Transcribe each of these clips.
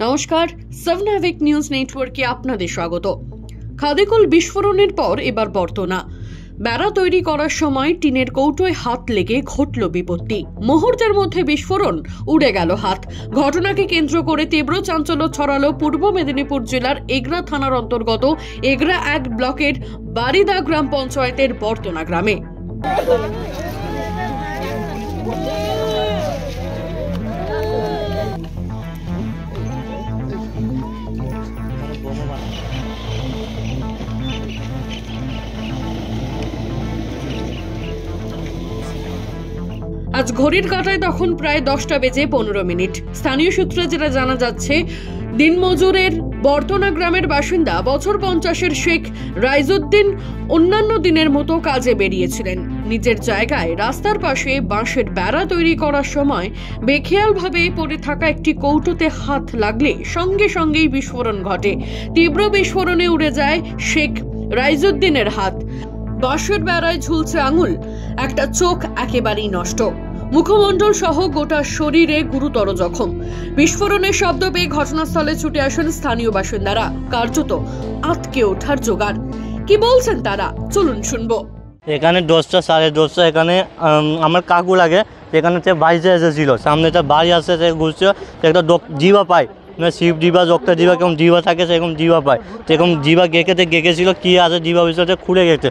নমস্কার, সাবনাভিক নিউজ নেটওয়ার্কে আপনাদের স্বাগত। খাদিকুল বিস্ফোরণের পর এবার বর্তনা। বেড়া তৈরি করার সময় টিনের কৌটোয় হাত লেগে ঘটল বিপত্তি। মুহূর্তের মধ্যে বিস্ফোরণ, উড়ে গেল হাত। ঘটনাকে কেন্দ্র করে তীব্র চাঞ্চল্য ছড়ালো পূর্ব মেদিনীপুর জেলার এগরা থানার অন্তর্গত এগরা 1 ব্লকের বারিদা গ্রাম পঞ্চায়েতের বর্তনা গ্রামে। আজ ঘড়ির কাঁটায় তখন প্রায় 10টা বেজে 15 মিনিট। স্থানীয় সূত্রে যেটা জানা যাচ্ছে, দিনমজুরের বর্তনা গ্রামের বাসিন্দা বছর 50-এর শেখ রাইজউদ্দিন অন্যান্য দিনের মতো কাজে বেরিয়েছিলেন। নিজের জায়গায় রাস্তার পাশে বাঁশের বেড়া তৈরি করার সময় বেখেয়ালভাবে পড়ে থাকা একটি কৌটোতে হাত লাগলে সঙ্গে সঙ্গেই বিস্ফোরণ ঘটে। তীব্র বিস্ফোরণে উড়ে যায় শেখ রাইজউদ্দিনের হাত। বাঁশের বেড়ায় ঝুলছে আঙুল, একটা চোখ একেবারেই নষ্ট, মুখমণ্ডল সহ গোটা শরীরে গুরুতর জখম। বিস্ফোরণের শব্দ পেয়ে ঘটনাস্থলে ছুটে আসেন স্থানীয় বাসিন্দারা। কার্যত আটকে ওঠার জোগাড়। কি বলছেন তারা, চলুন শুনবো। এখানে 10টা সাড়ে 10টা এখানে আমার কাকু লাগে, এখানে বাড়িতে এসেছিল, সামনে একটা বাড়ি আসছে, সে ঘুরছে, একটা জিবা পায়, শিব জিবা ডক্টর জিবা কেমন জিবা থাকে সেরকম জিবা পায়, সেরকম জিবা গেঁকেছিল কি আছে জিবা বিষয়টা খুঁড়ে গেছে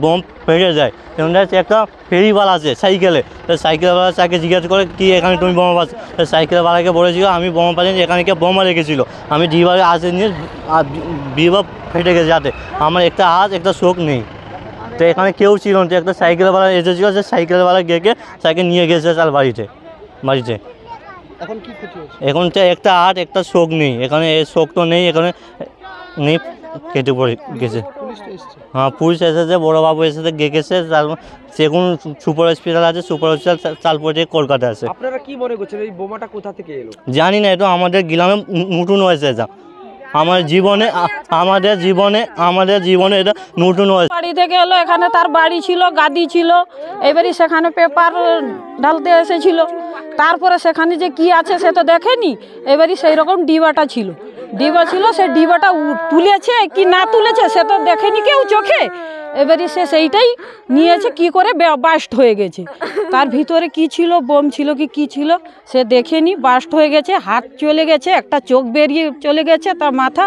বোম ফেটে যায়। সেখানে একটা ফেরিওয়ালা আছে সাইকেলে, সাইকেলওয়ালা তাকে জিজ্ঞাসা করে কি এখানে তুমি বোমা পাচ্ছ, সাইকেলওয়ালাকে বলেছিল আমি বোমা পাচ্ছি, এখানে কে বোমা রেখেছিল, আমি জিবাকে আসে নিয়ে জিবা ফেটে গেছে, যাতে আমার একটা হাত একটা চোখ নেই। তো এখানে কেউ ছিল না, একটা সাইকেলওয়ালা এসেছিল, সে সাইকেলওয়ালা গেঁকে সাইকেল নিয়ে গেছে তার বাড়িতে। এখন তো একটা হাত একটা চোখ নেই, এখানে চোখ তো নেই, এখানে নেই, কেটে পড়ে গেছে। হ্যাঁ, পুলিশ এসেছে, বড়োবাবু এসেছে, গেছে, সেগুন সুপার হসপিটাল আছে, সুপার হসপিটাল তারপর থেকে কলকাতা আছে। আপনারা কি মনে করছেন এই বোমাটা কোথা থেকে এলো? জানি না, এটা আমাদের গ্রামে নতুন হয়েছে, এটা আমাদের জীবনে এটা নতুন হয়েছে। বাড়ি থেকে এলো, এখানে তার বাড়ি ছিল, গাদি ছিল, এবারে সেখানে পেপার ঢালতে এসেছিল, তারপরে সেখানে যে কি আছে সে তো দেখেনি, এবারে সেই রকম ডিবাটা ছিল, সে ডিবাটা তুলেছে কি না তুলেছে সে তো দেখেনি কেউ চোখে, এবারে সে সেইটাই নিয়েছে, কি করে বাস্ট হয়ে গেছে, তার ভিতরে কি ছিল, বোম ছিল কি ছিল সে দেখেনি, বাস্ট হয়ে গেছে, হাত চলে গেছে, একটা চোখ বেরিয়ে চলে গেছে, তার মাথা,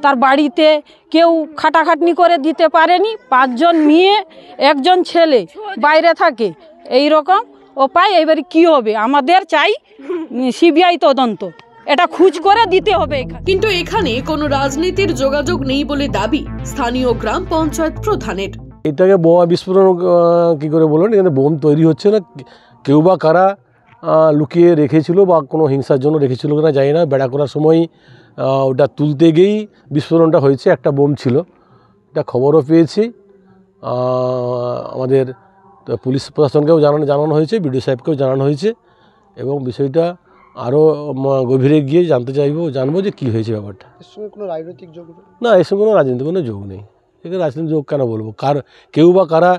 তার বাড়িতে কেউ খাটাখাটনি করে দিতে পারেনি, 5 জন মেয়ে 1 জন ছেলে বাইরে থাকে, এই রকম উপায়। এবারে কি হবে, আমাদের চাই সিবিআই তদন্ত, এটা খুঁজ করে দিতে হবে। কিন্তু এখানে কোনো রাজনীতির যোগাযোগ নেই বলে দাবি স্থানীয় গ্রাম পঞ্চায়েত প্রধানের। এটাকে বোমা বিস্ফোরণ কী করে বলুন, এখানে বোম তৈরি হচ্ছে না, কেউ বা কারা লুকিয়ে রেখেছিল বা কোনো হিংসার জন্য রেখেছিল কিনা জানি না, বেড়া করার সময় ওটা তুলতে গিয়েই বিস্ফোরণটা হয়েছে। একটা বোম ছিল, এটা খবরও পেয়েছি, আমাদের পুলিশ প্রশাসনকেও জানানো হয়েছে, বিডিও সাহেবকেও জানানো হয়েছে, এবং বিষয়টা আরও গভীরে গিয়ে জানবো যে কী হয়েছে ব্যাপারটা। এর সঙ্গে কোনো রাজনৈতিক যোগ না, এর সঙ্গে কোনো রাজনীতির কোনো যোগ নেই, এখানে রাজনীতির যোগ কেন বলবো, কেউ বা কারা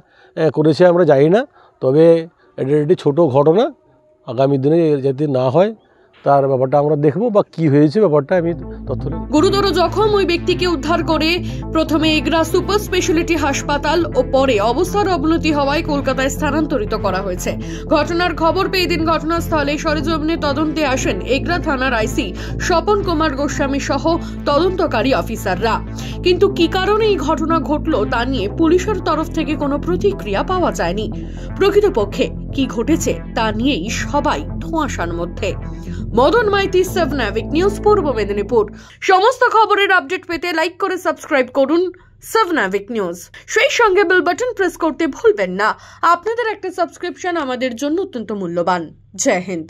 করেছে আমরা জানি না, তবে এটা একটি ছোটো ঘটনা, আগামী দিনে যাতে না হয় তার ব্যাপারটা আমরা দেখবো, বা কি হয়েছে ব্যাপারটা আমি তথ্য। গুরুতর জখম ওই ব্যক্তিকে উদ্ধার করে প্রথমে এগরা সুপার স্পেশালিটি হাসপাতাল ও পরে অবস্থার অবনতি হওয়ায় কলকাতায় স্থানান্তরিত করা হয়েছে। ঘটনার খবর পেয়ে দিন ঘটনাস্থলে সরেজমিনে তদন্তে আসেন এগরা থানার আইসি স্বপন কুমার গোস্বামী সহ তদন্তকারী অফিসাররা। কিন্তু কি কারণে এই ঘটনা ঘটলো তা নিয়ে পুলিশের তরফ থেকে কোনো প্রতিক্রিয়া পাওয়া যায়নি। প্রকৃতপক্ষে কি ঘটেছে তা নিয়েই সবাই ধোঁয়াশার মধ্যে। মদন মাইতি, সাবনাভিক নিউজ, পূর্ব মেদিনীপুর। সমস্ত খবরের আপডেট পেতে লাইক করে সাবস্ক্রাইব করুন সাবনাভিক নিউজ। সেই সঙ্গে বেল বাটন প্রেস করতে ভুলবেন না। আপনাদের একটা সাবস্ক্রিপশন আমাদের জন্য অত্যন্ত মূল্যবান। জয় হিন্দ।